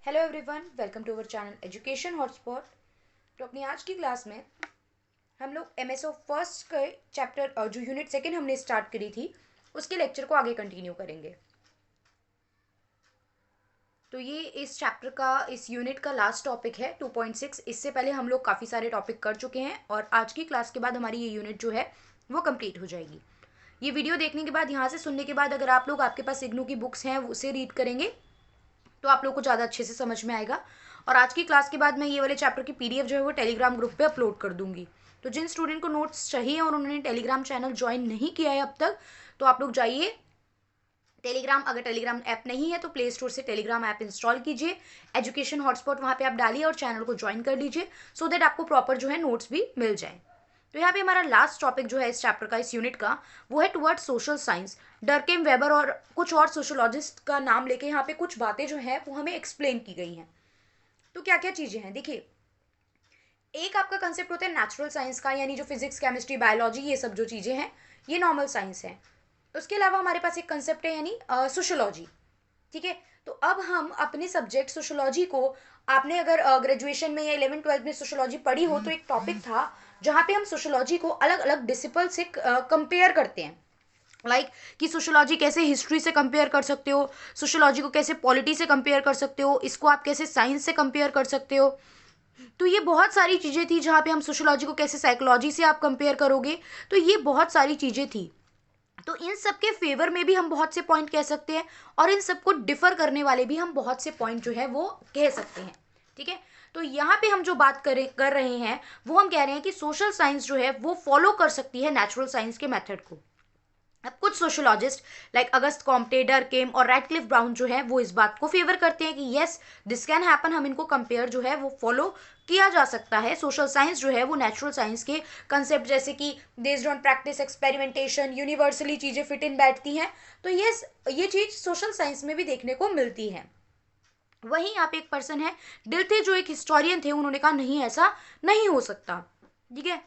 Hello everyone, welcome to our channel Education Hotspot. तो अपनी आज की क्लास में हम लोग एमएसओ फर्स्ट के चैप्टर जो यूनिट सेकंड हमने स्टार्ट करी थी उसके लेक्चर को आगे कंटिन्यू करेंगे। तो ये इस चैप्टर का इस यूनिट का लास्ट टॉपिक है 2.6। इससे पहले हम लोग काफ़ी सारे टॉपिक कर चुके हैं और आज की क्लास के बाद हमारी ये यूनिट जो है वो कंप्लीट हो जाएगी। ये वीडियो देखने के बाद, यहाँ से सुनने के बाद, अगर आप लोग आपके पास इग्नू की बुक्स हैं उसे रीड करेंगे तो आप लोग को ज़्यादा अच्छे से समझ में आएगा। और आज की क्लास के बाद मैं ये वाले चैप्टर की पीडीएफ जो है वो टेलीग्राम ग्रुप पे अपलोड कर दूंगी। तो जिन स्टूडेंट को नोट्स चाहिए और उन्होंने टेलीग्राम चैनल ज्वाइन नहीं किया है अब तक, तो आप लोग जाइए टेलीग्राम। अगर टेलीग्राम ऐप नहीं है तो प्ले स्टोर से टेलीग्राम ऐप इंस्टॉल कीजिए, एजुकेशन हॉटस्पॉट वहाँ पे आप डालिए और चैनल को ज्वाइन कर लीजिए सो दैट आपको प्रॉपर जो है नोट्स भी मिल जाए। तो यहाँ पे हमारा लास्ट टॉपिक जो है इस चैप्टर का, इस यूनिट का, वो है टुवर्ड्स सोशल साइंस। डरकेम वेबर और कुछ और सोशोलॉजिस्ट का नाम लेके यहाँ पे कुछ बातें जो है वो हमें एक्सप्लेन की गई हैं। तो क्या क्या चीज़ें हैं देखिए, एक आपका कंसेप्ट होता है नेचुरल साइंस का, यानी जो फिजिक्स केमिस्ट्री बायोलॉजी ये सब जो चीज़ें हैं ये नॉर्मल साइंस है। उसके अलावा हमारे पास एक कंसेप्ट है यानी सोशोलॉजी। ठीक है, तो अब हम अपने सब्जेक्ट सोशोलॉजी को, आपने अगर ग्रेजुएशन में या 11th 12th में सोशोलॉजी पढ़ी हो तो एक टॉपिक था जहाँ पे हम सोशोलॉजी को अलग अलग डिसिपल से कंपेयर करते हैं। कि सोशोलॉजी कैसे हिस्ट्री से कंपेयर कर सकते हो, सोशोलॉजी को कैसे पॉलिटी से कंपेयर कर सकते हो, इसको आप कैसे साइंस से कंपेयर कर सकते हो। तो ये बहुत सारी चीज़ें थी जहाँ पे हम सोशोलॉजी को कैसे साइकोलॉजी से आप कंपेयर करोगे। तो ये बहुत सारी चीज़ें थी। तो इन सब के फेवर में भी हम बहुत से पॉइंट कह सकते हैं और इन सबको डिफर करने वाले भी हम बहुत से पॉइंट जो है वो कह सकते हैं। ठीक है, तो यहाँ पे हम जो बात कर रहे हैं वो हम कह रहे हैं कि सोशल साइंस जो है वो फॉलो कर सकती है नेचुरल साइंस के मेथड को। अब कुछ सोशोलॉजिस्ट लाइक अगस्त कॉम्टे, डरकेम और रैडक्लिफ ब्राउन जो है वो इस बात को फेवर करते हैं कि यस दिस कैन हैपन, हम इनको कंपेयर जो है वो फॉलो किया जा सकता है। सोशल साइंस जो है वो नेचुरल साइंस के कंसेप्ट जैसे कि based on practice, experimentation, universally चीज़ें फिट इन बैठती हैं। तो यस, ये चीज़ सोशल साइंस में भी देखने को मिलती है। वहीं यहाँ पे एक पर्सन है डिल्थे, जो एक हिस्टोरियन थे, उन्होंने कहा नहीं ऐसा नहीं हो सकता। ठीक है,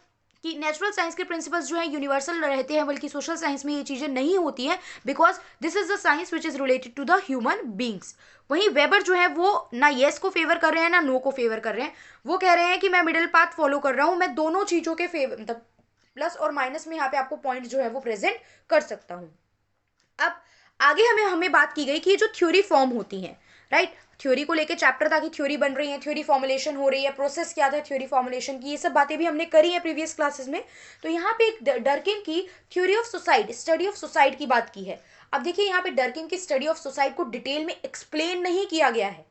कि नेचुरल साइंस के प्रिंसिपल्स जो है यूनिवर्सल रहते हैं, बल्कि सोशल साइंस में ये चीज़ें नहीं होती हैं because this is the science which is related to the human beings. वहीं वेबर जो है वो ना येस को फेवर कर रहे हैं ना नो को फेवर कर रहे हैं। वो कह रहे हैं कि मैं मिडिल पाथ फॉलो कर रहा हूँ, मैं दोनों चीज़ों के फेवर, मतलब प्लस और माइनस में यहाँ पे आपको पॉइंट जो है वो प्रेजेंट कर सकता हूँ। अब आगे हमें हमें बात की गई कि ये जो थ्योरी फॉर्म होती हैं, राइट, थ्योरी को लेके चैप्टर था कि थ्योरी बन रही है, थ्योरी फॉर्मुलेशन हो रही है, प्रोसेस क्या था थ्योरी फॉर्मुलेशन की, ये सब बातें भी हमने करी हैं प्रीवियस क्लासेस में। तो यहाँ पे एक डर्किन की theory of suicide, study of suicide की बात की है। अब देखिए यहाँ पे डर्किन की स्टडी ऑफ सोसाइड को डिटेल में एक्सप्लेन नहीं किया गया है।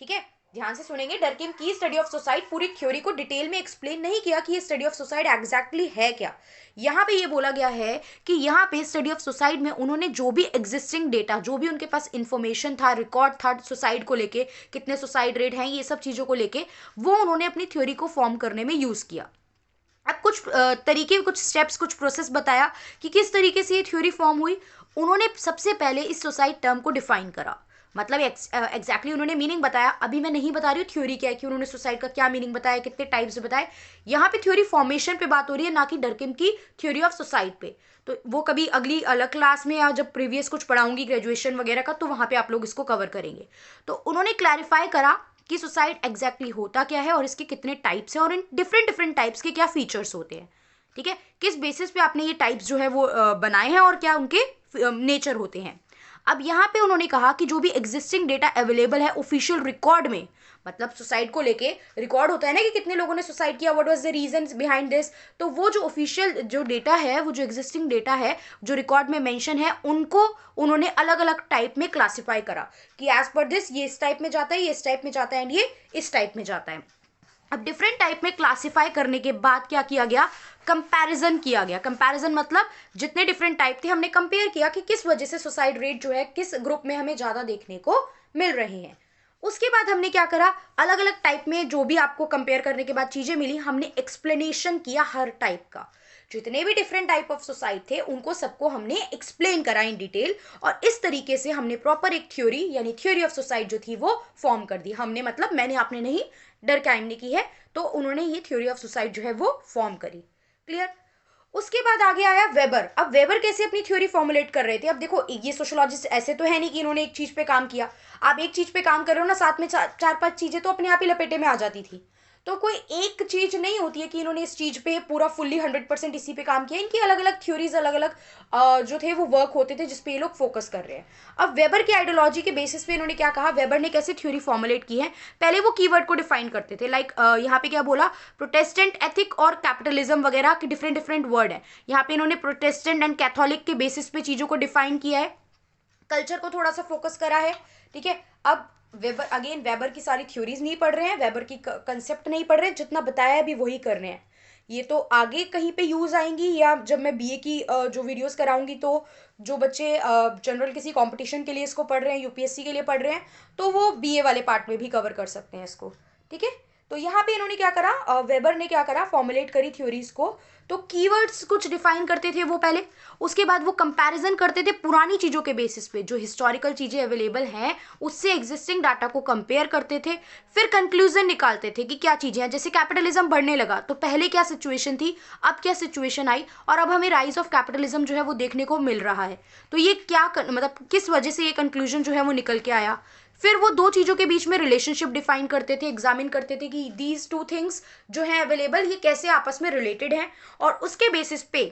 ठीक है, ध्यान से सुनेंगे, डर्किम की स्टडी ऑफ सोसाइड पूरी थ्योरी को डिटेल में एक्सप्लेन नहीं किया कि ये स्टडी ऑफ सोसाइड एग्जैक्टली है क्या। यहाँ पे ये बोला गया है कि यहाँ पे स्टडी ऑफ सोसाइड में उन्होंने जो भी एग्जिस्टिंग डेटा, जो भी उनके पास इंफॉर्मेशन था, रिकॉर्ड था सुसाइड को लेके, कितने सुसाइड रेट हैं, ये सब चीज़ों को लेके वो उन्होंने अपनी थ्योरी को फॉर्म करने में यूज़ किया। अब कुछ तरीके, कुछ स्टेप्स, कुछ प्रोसेस बताया कि किस तरीके से ये थ्योरी फॉर्म हुई। उन्होंने सबसे पहले इस सोसाइड टर्म को डिफाइन करा, मतलब एग्जैक्टली उन्होंने मीनिंग बताया। अभी मैं नहीं बता रही हूँ थ्योरी क्या है, कि उन्होंने सुसाइड का क्या मीनिंग बताया, कितने टाइप्स बताए। यहाँ पे थ्योरी फॉर्मेशन पे बात हो रही है, ना कि डर्किम की थ्योरी ऑफ सुसाइड पे। तो वो कभी अगली अलग क्लास में या जब प्रीवियस कुछ पढ़ाऊंगी ग्रेजुएशन वगैरह का, तो वहाँ पे आप लोग इसको कवर करेंगे। तो उन्होंने क्लैरिफाई करा कि सुसाइड एग्जैक्टली होता क्या है और इसके कितने टाइप्स हैं और इन डिफरेंट डिफरेंट टाइप्स के क्या फीचर्स होते हैं। ठीक है, किस बेसिस पे आपने ये टाइप्स जो है वो बनाए हैं और क्या उनके नेचर होते हैं। अब यहाँ पे उन्होंने कहा कि जो भी एग्जिस्टिंग डेटा अवेलेबल है ऑफिशियल रिकॉर्ड में, मतलब सुसाइड को लेके रिकॉर्ड होता है ना कि कितने लोगों ने सुसाइड किया, what was the reason behind this. तो वो जो ऑफिशियल जो डेटा है, वो जो एग्जिस्टिंग डेटा है जो रिकॉर्ड में मेंशन है, उनको उन्होंने अलग अलग टाइप में क्लासिफाई करा कि एज पर दिस ये इस टाइप में जाता है, ये इस टाइप में जाता है एंड ये इस टाइप में जाता है। अब डिफरेंट टाइप में क्लासिफाई करने के बाद क्या किया गया, कंपैरिजन किया गया। कंपैरिजन मतलब जितने डिफरेंट टाइप थे हमने कंपेयर किया कि किस वजह से सुसाइड रेट जो है किस ग्रुप में हमें ज़्यादा देखने को मिल रहे हैं। उसके बाद हमने क्या करा, अलग अलग टाइप में जो भी आपको कंपेयर करने के बाद चीज़ें मिली, हमने एक्सप्लेनेशन किया हर टाइप का। जितने भी डिफरेंट टाइप ऑफ सुसाइड थे उनको सबको हमने एक्सप्लेन करा इन डिटेल, और इस तरीके से हमने प्रॉपर एक थ्योरी यानी थ्योरी ऑफ सुसाइड जो थी वो फॉर्म कर दी। हमने मतलब मैंने, आपने नहीं, डरकाइम ने की है। तो उन्होंने ये थ्योरी ऑफ सुसाइड जो है वो फॉर्म करी। क्लियर। उसके बाद आगे आया वेबर। अब वेबर कैसे अपनी थ्योरी फॉर्मुलेट कर रहे थे? अब देखो, ये सोशोलॉजिस्ट ऐसे तो है नहीं कि इन्होंने एक चीज पे काम किया। आप एक चीज पे काम कर रहे हो ना, साथ में चार पांच चीजें तो अपने आप ही लपेटे में आ जाती थी। तो कोई एक चीज नहीं होती है कि इन्होंने इस चीज पे पूरा फुल्ली 100% इसी पे काम किया। इनकी अलग अलग थ्योरीज, अलग अलग जो थे वो वर्क होते थे जिसपे ये लोग फोकस कर रहे हैं। अब वेबर की आइडियोलॉजी के बेसिस पे इन्होंने क्या कहा, वेबर ने कैसे थ्योरी फॉर्मुलेट की है। पहले वो कीवर्ड को डिफाइन करते थे, लाइक यहाँ पे क्या बोला, प्रोटेस्टेंट एथिक और कैपिटलिज्म वगैरह के डिफरेंट डिफरेंट वर्ड है। यहाँ पे इन्होंने प्रोटेस्टेंट एंड कैथोलिक के बेसिस पे चीजों को डिफाइन किया है, कल्चर को थोड़ा सा फोकस करा है। ठीक है, अब वेबर, अगेन वेबर की सारी थ्योरीज नहीं पढ़ रहे हैं, वेबर की कंसेप्ट नहीं पढ़ रहे हैं, जितना बताया है अभी वही कर रहे हैं। ये तो आगे कहीं पे यूज आएंगी, या जब मैं बीए की जो वीडियोस कराऊंगी, तो जो बच्चे जनरल किसी कंपटीशन के लिए इसको पढ़ रहे हैं, यूपीएससी के लिए पढ़ रहे हैं, तो वो बीए वाले पार्ट में भी कवर कर सकते हैं इसको। ठीक है, तो यहाँ पे इन्होंने क्या करा, वेबर ने क्या करा, फॉर्मुलेट करी थ्योरीज को। तो कीवर्ड्स कुछ डिफाइन करते थे वो पहले, उसके बाद वो कंपैरिजन करते थे पुरानी चीज़ों के बेसिस पे, जो हिस्टोरिकल चीज़ें अवेलेबल हैं उससे एग्जिस्टिंग डाटा को कंपेयर करते थे। फिर कंक्लूजन निकालते थे कि क्या चीज़ें हैं। जैसे कैपिटलिज्म बढ़ने लगा तो पहले क्या सिचुएशन थी, अब क्या सिचुएशन आई, और अब हमें राइज ऑफ कैपिटलिज्म जो है वो देखने को मिल रहा है। तो ये क्या मतलब किस वजह से ये कंक्लूजन जो है वो निकल के आया। फिर वो दो चीज़ों के बीच में रिलेशनशिप डिफाइन करते थे, एग्जामिन करते थे कि दीज टू थिंग्स जो हैं अवेलेबल, ये कैसे आपस में रिलेटेड हैं, और उसके बेसिस पे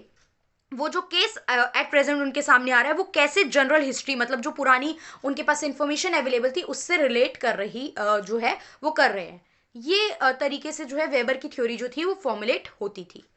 वो जो केस एट प्रेजेंट उनके सामने आ रहा है वो कैसे जनरल हिस्ट्री, मतलब जो पुरानी उनके पास इंफॉर्मेशन अवेलेबल थी उससे रिलेट कर रही जो है वो कर रहे हैं। ये तरीके से जो है वेबर की थ्योरी जो थी वो फॉर्मुलेट होती थी।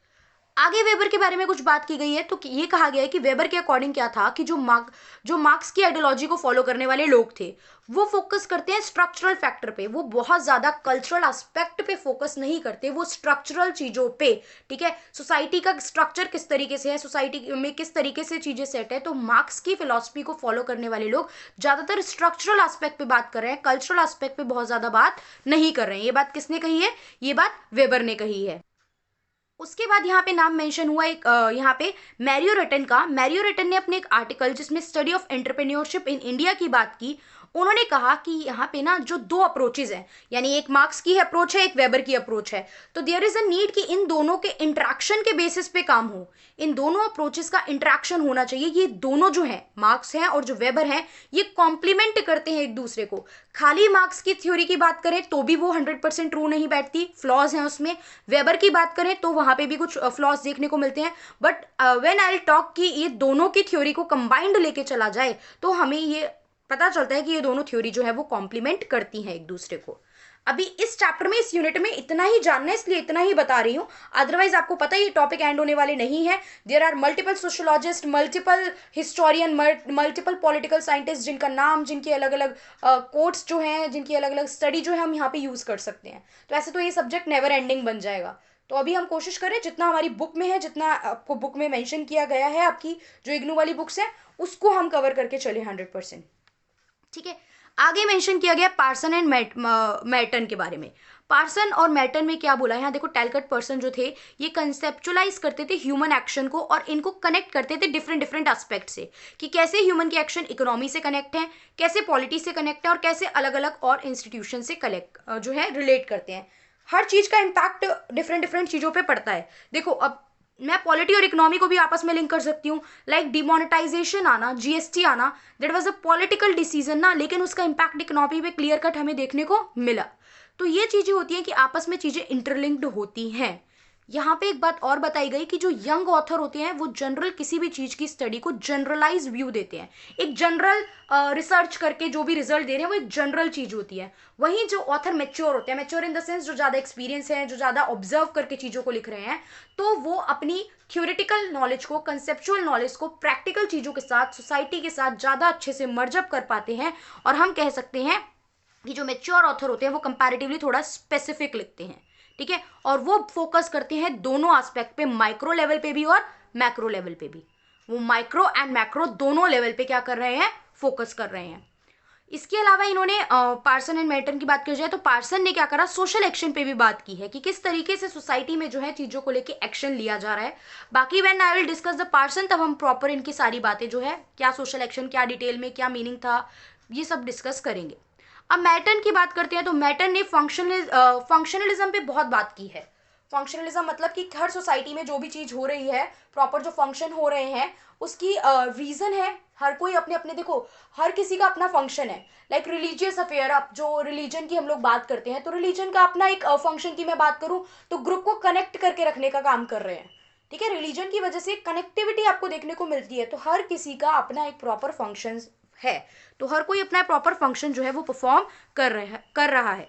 आगे वेबर के बारे में कुछ बात की गई है, तो ये कहा गया है कि वेबर के अकॉर्डिंग क्या था कि जो मार्क्स की आइडियोलॉजी को फॉलो करने वाले लोग थे वो फोकस करते हैं स्ट्रक्चरल फैक्टर पे, वो बहुत ज्यादा कल्चरल एस्पेक्ट पे फोकस नहीं करते, वो स्ट्रक्चरल चीजों पे। ठीक है, सोसाइटी का स्ट्रक्चर किस तरीके से है, सोसाइटी में किस तरीके से चीजें सेट है, तो मार्क्स की फिलॉसफी को फॉलो करने वाले लोग ज्यादातर स्ट्रक्चरल एस्पेक्ट पे बात कर रहे हैं, कल्चरल एस्पेक्ट पे बहुत ज्यादा बात नहीं कर रहे हैं। ये बात किसने कही है, ये बात वेबर ने कही है। उसके बाद यहाँ पे नाम मेंशन हुआ एक यहाँ पे मैरियो रिटन का। मैरियो रिटन ने अपने एक आर्टिकल जिसमें study of entrepreneurship in India की बात की, उन्होंने कहा कि यहाँ पे ना जो दो अप्रोचेज हैं, यानी एक मार्क्स की अप्रोच है, एक वेबर की अप्रोच है, तो देयर इज अ नीड कि इन दोनों के इंटरेक्शन के बेसिस पे काम हो, इन दोनों अप्रोचेस का इंटरेक्शन होना चाहिए। ये दोनों जो हैं, मार्क्स हैं और जो वेबर हैं, ये कॉम्प्लीमेंट करते हैं एक दूसरे को। खाली मार्क्स की थ्योरी की बात करें तो भी वो 100% ट्रू नहीं बैठती, फ्लॉज हैं उसमें। वेबर की बात करें तो वहां पे भी कुछ फ्लॉज देखने को मिलते हैं, बट व्हेन आई टॉक कि ये दोनों की थ्योरी को कंबाइंड लेके चला जाए तो हमें ये पता चलता है कि ये दोनों थ्योरी जो है वो कॉम्प्लीमेंट करती हैं एक दूसरे को। अभी इस चैप्टर में, इस यूनिट में इतना ही जानना है, इसलिए इतना ही बता रही हूँ, अदरवाइज आपको पता ही टॉपिक एंड होने वाले नहीं है। There are multiple sociologists, multiple historians, multiple political scientists, जिनका नाम, जिनके अलग अलग कोट्स जो हैं, जिनकी अलग अलग स्टडी जो है हम यहाँ पे यूज कर सकते हैं। तो ऐसे तो ये सब्जेक्ट नेवर एंडिंग बन जाएगा। तो अभी हम कोशिश करें जितना हमारी बुक में है, जितना आपको बुक में मेंशन किया गया है, आपकी जो इग्नू वाली बुक्स है, उसको हम कवर करके चले 100%। ठीक है, आगे मेंशन किया गया पार्सन एंड मैटन के बारे में। पार्सन और मैटन में क्या बोला है, यहाँ देखो, टैलकट पर्सन जो थे ये कंसेप्चुलाइज करते थे ह्यूमन एक्शन को, और इनको कनेक्ट करते थे डिफरेंट डिफरेंट एस्पेक्ट से, कि कैसे ह्यूमन के एक्शन इकोनॉमी से कनेक्ट है, कैसे पॉलिटी से कनेक्ट है, और कैसे अलग अलग और इंस्टीट्यूशन से कलेक्ट जो है रिलेट करते हैं। हर चीज का इम्पैक्ट डिफरेंट डिफरेंट चीजों पे पड़ता है। देखो, अब मैं पॉलिटी और इकोनॉमी को भी आपस में लिंक कर सकती हूँ, लाइक डिमोनेटाइजेशन आना, जीएसटी आना, that was a political decision ना, लेकिन उसका इम्पैक्ट इकोनॉमी पे क्लियर कट हमें देखने को मिला। तो ये चीजें होती हैं कि आपस में चीजें इंटरलिंक्ड होती हैं। यहाँ पे एक बात और बताई गई कि जो यंग ऑथर होते हैं वो जनरल किसी भी चीज की स्टडी को जनरलाइज व्यू देते हैं, एक जनरल रिसर्च करके जो भी रिजल्ट दे रहे हैं वो एक जनरल चीज होती है। वहीं जो ऑथर मेच्योर होते हैं, मेच्योर इन द सेंस जो ज्यादा एक्सपीरियंस है, जो ज्यादा ऑब्जर्व करके चीजों को लिख रहे हैं, तो वो अपनी थ्योरेटिकल नॉलेज को, कंसेप्चुअल नॉलेज को प्रैक्टिकल चीजों के साथ, सोसाइटी के साथ ज्यादा अच्छे से मर्जअप कर पाते हैं। और हम कह सकते हैं कि जो मेच्योर ऑथर होते हैं वो कंपैरेटिवली थोड़ा स्पेसिफिक लिखते हैं। ठीक है, और वो फोकस करते हैं दोनों एस्पेक्ट पे, माइक्रो लेवल पे भी और मैक्रो लेवल पे भी। वो माइक्रो एंड मैक्रो दोनों लेवल पे क्या कर रहे हैं, फोकस कर रहे हैं। इसके अलावा इन्होंने पार्सन एंड मेटन की बात की जाए तो पार्सन ने क्या करा, सोशल एक्शन पे भी बात की है कि किस तरीके से सोसाइटी में जो है चीजों को लेके एक्शन लिया जा रहा है। बाकी when I will discuss the Parson, तब हम प्रॉपर इनकी सारी बातें जो है, क्या सोशल एक्शन, क्या डिटेल में क्या मीनिंग था, ये सब डिस्कस करेंगे। अब मैटन की बात करते हैं तो मैटन ने फंक्शनलिज्म पे बहुत बात की है। फंक्शनलिज्म मतलब कि हर सोसाइटी में जो भी चीज़ हो रही है, प्रॉपर जो फंक्शन हो रहे हैं, उसकी रीज़न है। हर कोई अपने अपने, देखो हर किसी का अपना फंक्शन है। लाइक रिलीजियस अफेयर, अब जो रिलीजन की हम लोग बात करते हैं तो रिलीजन का अपना एक फंक्शन की मैं बात करूँ तो ग्रुप को कनेक्ट करके रखने का काम कर रहे हैं। ठीक है, रिलीजन की वजह से कनेक्टिविटी आपको देखने को मिलती है। तो हर किसी का अपना एक प्रॉपर फंक्शन है, तो हर कोई अपना प्रॉपर फंक्शन जो है वो परफॉर्म कर रहा है।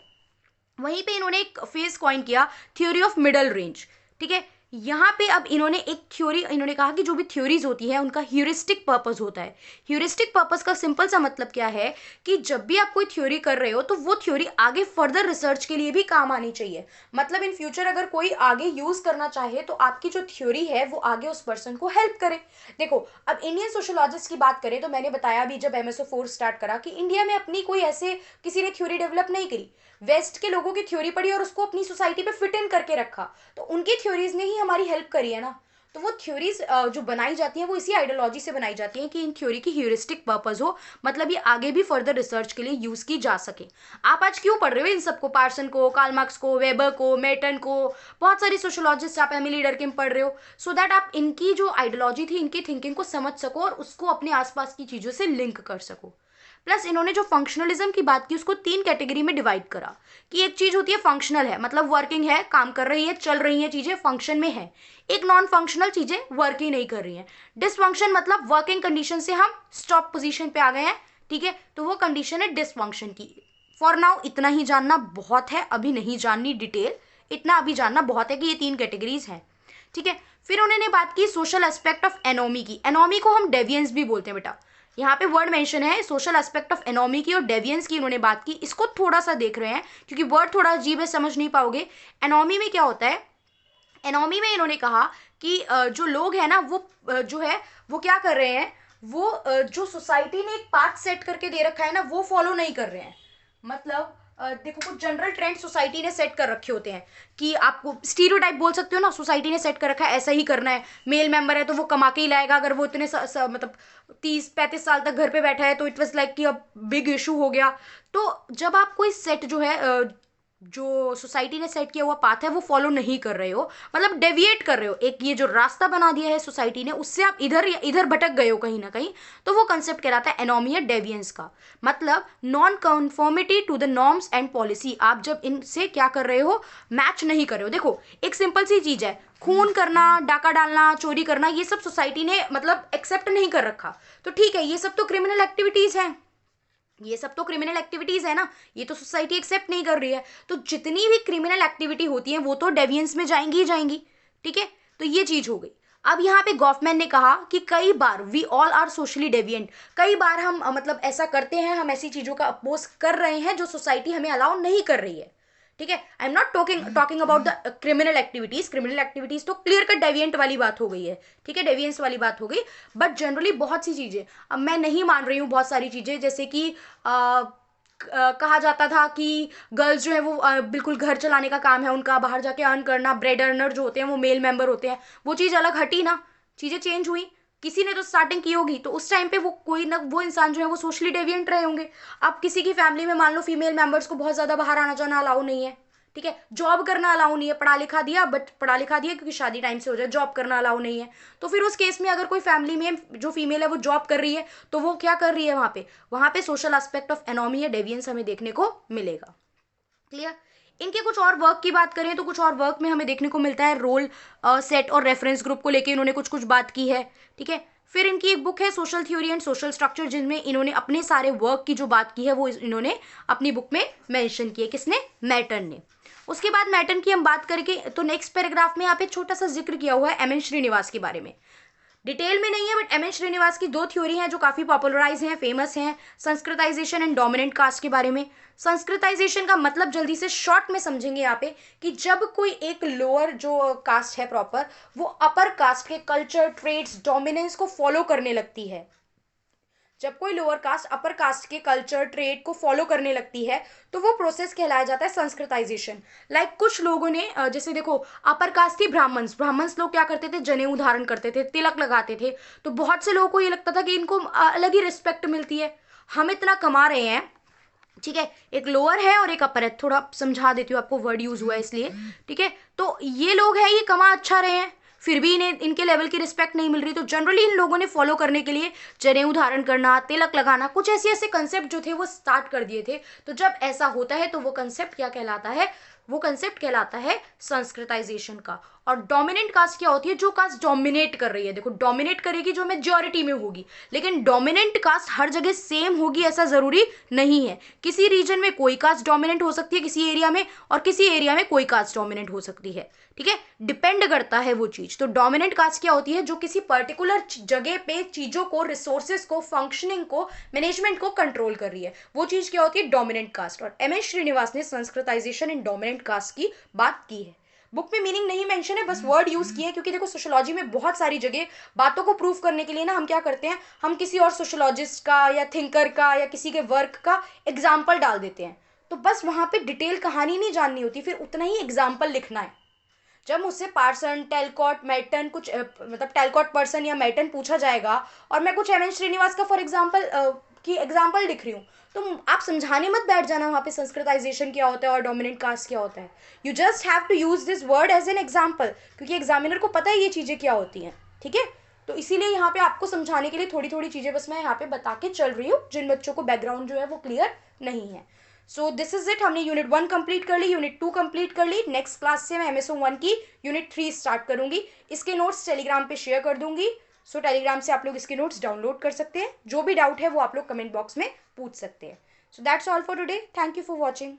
वहीं पे इन्होंने एक फेज कॉइन किया, थ्योरी ऑफ मिडल रेंज। ठीक है, यहाँ पे अब इन्होंने एक थ्योरी, इन्होंने कहा कि जो भी थ्योरीज होती है उनका ह्यूरिस्टिक पर्पस होता है। ह्यूरिस्टिक पर्पस का सिंपल सा मतलब क्या है कि जब भी आप कोई थ्योरी कर रहे हो तो वो थ्योरी आगे फर्दर रिसर्च के लिए भी काम आनी चाहिए। मतलब इन फ्यूचर अगर कोई आगे यूज करना चाहे तो आपकी जो थ्योरी है वो आगे उस पर्सन को हेल्प करे। देखो, अब इंडियन सोशोलॉजिस्ट की बात करें तो मैंने बताया अभी जब MSO 4 स्टार्ट करा कि इंडिया में अपनी कोई ऐसे किसी ने थ्योरी डेवलप नहीं करी। वेस्ट के लोगों की थ्योरी पढ़ी और उसको अपनी सोसाइटी पे फिट इन करके रखा, तो उनकी थ्योरीज ने ही हमारी हेल्प करी है ना। तो वो थ्योरीज जो बनाई जाती हैं वो इसी आइडियोलॉजी से बनाई जाती हैं कि इन थ्योरी की ह्यूरिस्टिक पर्पस हो, मतलब ये आगे भी फर्दर रिसर्च के लिए यूज की जा सके। आप आज क्यों पढ़ रहे हो इन सबको, पार्सन को, कार्ल मार्क्स को, वेबर को, मेटन को, बहुत सारी सोशोलॉजिस्ट, आप एमिली डर्किम पढ़ रहे हो, सो दैट आप इनकी जो आइडियोलॉजी थी, इनकी थिंकिंग को समझ सको और उसको अपने आसपास की चीजों से लिंक कर सको। प्लस इन्होंने जो फंक्शनलिज्म की बात की उसको 3 कैटेगरी में डिवाइड करा कि एक चीज होती है फंक्शनल है, मतलब वर्किंग है, काम कर रही है, चल रही है, चीजें फंक्शन में है। एक नॉन फंक्शनल, चीजें वर्क ही नहीं कर रही हैं। डिसफंक्शन मतलब वर्किंग कंडीशन से हम स्टॉप पोजीशन पे आ गए हैं। ठीक है, तो वो कंडीशन है डिसफंक्शन की। फॉर नाउ इतना ही जानना बहुत है, अभी नहीं जाननी डिटेल, इतना अभी जानना बहुत है कि ये 3 कैटेगरीज हैं। ठीक है, फिर उन्होंने बात की सोशल एस्पेक्ट ऑफ एनोमी की। एनोमी को हम डेवियंस भी बोलते हैं बेटा, यहाँ पे वर्ड मेंशन है सोशल एस्पेक्ट ऑफ एनोमी की और डेवियंस की उन्होंने बात की। इसको थोड़ा सा देख रहे हैं क्योंकि वर्ड थोड़ा अजीब है, समझ नहीं पाओगे। एनोमी में क्या होता है, एनोमी में इन्होंने कहा कि जो लोग हैं ना वो जो है वो क्या कर रहे हैं, वो जो सोसाइटी ने एक पाथ सेट करके दे रखा है ना वो फॉलो नहीं कर रहे हैं। मतलब देखो, कुछ जनरल ट्रेंड सोसाइटी ने सेट कर रखे होते हैं कि आपको स्टीरियोटाइप बोल सकते हो ना, सोसाइटी ने सेट कर रखा है ऐसा ही करना है। मेल मेंबर है तो वो कमा के ही लाएगा, अगर वो इतने मतलब 30-35 साल तक घर पे बैठा है तो इट वाज लाइक कि अब बिग इशू हो गया। तो जब आप कोई सेट जो है जो सोसाइटी ने सेट किया हुआ पाथ है वो फॉलो नहीं कर रहे हो, मतलब डेविएट कर रहे हो, एक ये जो रास्ता बना दिया है सोसाइटी ने उससे आप इधर या इधर भटक गए हो कहीं ना कहीं, तो वो कंसेप्ट कहलाता है एनोमी या डेविएंस का। मतलब non conformity to the norms and policy, आप जब इनसे क्या कर रहे हो, मैच नहीं कर रहे हो। देखो, एक सिंपल सी चीज है, खून करना, डाका डालना, चोरी करना, ये सब सोसाइटी ने मतलब एक्सेप्ट नहीं कर रखा। तो ठीक है, ये सब तो क्रिमिनल एक्टिविटीज हैं, ये सब तो क्रिमिनल एक्टिविटीज है ना, ये तो सोसाइटी एक्सेप्ट नहीं कर रही है। तो जितनी भी क्रिमिनल एक्टिविटी होती है वो तो डेविएंस में जाएंगी ही जाएंगी। ठीक है, तो ये चीज हो गई। अब यहाँ पे गॉफमैन ने कहा कि कई बार we all are socially deviant, कई बार हम मतलब ऐसा करते हैं, हम ऐसी चीजों का अपोज कर रहे हैं जो सोसाइटी हमें अलाउ नहीं कर रही है। ठीक है, I am not talking about the criminal activities. Criminal activities तो क्लियर कट डेविएंट वाली बात हो गई है। ठीक है, डेविएंस वाली बात हो गई। बट जनरली बहुत सी चीजें, अब मैं नहीं मान रही हूँ बहुत सारी चीजें, जैसे कि कहा जाता था कि गर्ल्स जो है वो बिल्कुल घर चलाने का काम है उनका, बाहर जाके अर्न करना, ब्रेड अर्नर जो होते हैं वो मेल मेंबर होते हैं। वो चीज़ अलग हटी ना, चीज़ें चेंज हुई, किसी ने तो स्टार्टिंग की होगी, तो उस टाइम पे वो कोई ना वो इंसान जो है वो सोशली डेविएंट रहे होंगे। अब किसी की फैमिली में मान लो फीमेल मेंबर्स को बहुत ज़्यादा बाहर आना जाना अलाउ नहीं है। ठीक है, जॉब करना अलाउ नहीं है, पढ़ा लिखा दिया, बट पढ़ा लिखा दिया क्योंकि शादी टाइम से हो जाए, जॉब करना अलाउ नहीं है। तो फिर उस केस में अगर कोई फैमिली में जो फीमेल है वो जॉब कर रही है तो वो क्या कर रही है, वहां पे सोशल एस्पेक्ट ऑफ एनोमी या डेविएंस हमें देखने को मिलेगा। क्लियर। इनके कुछ और वर्क की बात करें तो कुछ और वर्क में हमें देखने को मिलता है रोल सेट और रेफरेंस ग्रुप को लेके इन्होंने कुछ कुछ बात की है। ठीक है, फिर इनकी एक बुक है social theory and social structure, जिनमें इन्होंने अपने सारे वर्क की जो बात की है वो इन्होंने अपनी बुक में मेंशन की है। किसने, मैटन ने। उसके बाद मैटन की हम बात करके तो नेक्स्ट पैराग्राफ में यहाँ पे छोटा सा जिक्र किया हुआ है एम एन श्रीनिवास के बारे में। डिटेल में नहीं है बट एम एन श्रीनिवास की 2 थ्योरी हैं जो काफी पॉपुलराइज हैं, फेमस हैं। संस्कृताइजेशन एंड डोमिनेंट कास्ट के बारे में। संस्कृताइजेशन का मतलब जल्दी से शॉर्ट में समझेंगे यहाँ पे कि जब कोई एक लोअर जो कास्ट है प्रॉपर, वो अपर कास्ट के कल्चर, ट्रेड्स, डोमिनेंस को फॉलो करने लगती है। जब कोई लोअर कास्ट अपर कास्ट के कल्चर, ट्रेड को फॉलो करने लगती है तो वो प्रोसेस कहलाया जाता है संस्कृताइजेशन। लाइक कुछ लोगों ने जैसे देखो, अपर कास्ट थी ब्राह्मण्स, ब्राह्मण्स लोग क्या करते थे, जनेऊ धारण करते थे, तिलक लगाते थे। तो बहुत से लोगों को ये लगता था कि इनको अलग ही रिस्पेक्ट मिलती है, हम इतना कमा रहे हैं, ठीक है, एक लोअर है और एक अपर है, थोड़ा समझा देती हूँ आपको, वर्ड यूज हुआ है इसलिए। ठीक है, तो ये लोग हैं, ये कमा अच्छा रहे हैं, फिर भी इन्हें इनके लेवल की रिस्पेक्ट नहीं मिल रही, तो जनरली इन लोगों ने फॉलो करने के लिए जनेऊ धारण करना, तिलक लगाना, कुछ ऐसे ऐसे कंसेप्ट जो थे वो स्टार्ट कर दिए थे। तो जब ऐसा होता है तो वो कंसेप्ट क्या कहलाता है, वो कंसेप्ट कहलाता है संस्कृताइजेशन का। और डोमिनेंट कास्ट क्या होती है, जो कास्ट डोमिनेट कर रही है, देखो डोमिनेट करेगी जो मेजॉरिटी में होगी, लेकिन डोमिनेंट कास्ट हर जगह सेम होगी ऐसा जरूरी नहीं है। किसी रीजन में कोई कास्ट डोमिनेंट हो सकती है किसी एरिया में, और किसी एरिया में कोई कास्ट डोमिनेंट हो सकती है। ठीक है, डिपेंड करता है वो चीज। तो डोमिनेंट कास्ट क्या होती है, जो किसी पर्टिकुलर जगह पे चीजों को, रिसोर्सेज को, फंक्शनिंग को, मैनेजमेंट को कंट्रोल कर रही है, वो चीज क्या होती है, डोमिनेंट कास्ट। और एम एस श्रीनिवास ने संस्कृताइजेशन इन डोमिनेंट कास्ट की बात की है। बुक में मीनिंग नहीं मेंशन है, बस वर्ड यूज किए हैं, क्योंकि देखो सोशियोलॉजी में बहुत सारी जगह बातों को प्रूव करने के लिए ना हम क्या करते हैं, हम किसी और सोशियोलॉजिस्ट का या थिंकर का या किसी के वर्क का एग्जाम्पल डाल देते हैं। तो बस वहां पे डिटेल कहानी नहीं जाननी होती, फिर उतना ही एग्जाम्पल लिखना है। जब मुझसे पार्सन, टेलकॉट, मैटन, कुछ मतलब टेलकॉट पर्सन या मैटन पूछा जाएगा और मैं कुछ एम एन श्रीनिवास का फॉर एग्जाम्पल की एग्जाम्पल लिख रही हूँ, तो आप समझाने मत बैठ जाना वहाँ पे संस्कृताइजेशन क्या होता है और डोमिनेंट कास्ट क्या होता है। You just have to use this word as an example, क्योंकि एग्जामिनर को पता है ये चीज़ें क्या होती हैं। ठीक है, तो इसीलिए यहाँ पे आपको समझाने के लिए थोड़ी थोड़ी चीज़ें बस मैं यहाँ पे बता के चल रही हूँ, जिन बच्चों को बैकग्राउंड जो है वो क्लियर नहीं है। सो दिस इज इट, हमने यूनिट 1 कंप्लीट कर ली, यूनिट 2 कंप्लीट कर ली। नेक्स्ट क्लास से मैं एमएसओ 1 की यूनिट 3 स्टार्ट करूंगी। इसके नोट्स टेलीग्राम पे शेयर कर दूंगी। सो टेलीग्राम से आप लोग इसके नोट्स डाउनलोड कर सकते हैं। जो भी डाउट है वो आप लोग कमेंट बॉक्स में पूछ सकते हैं। So that's all for today, thank you for watching.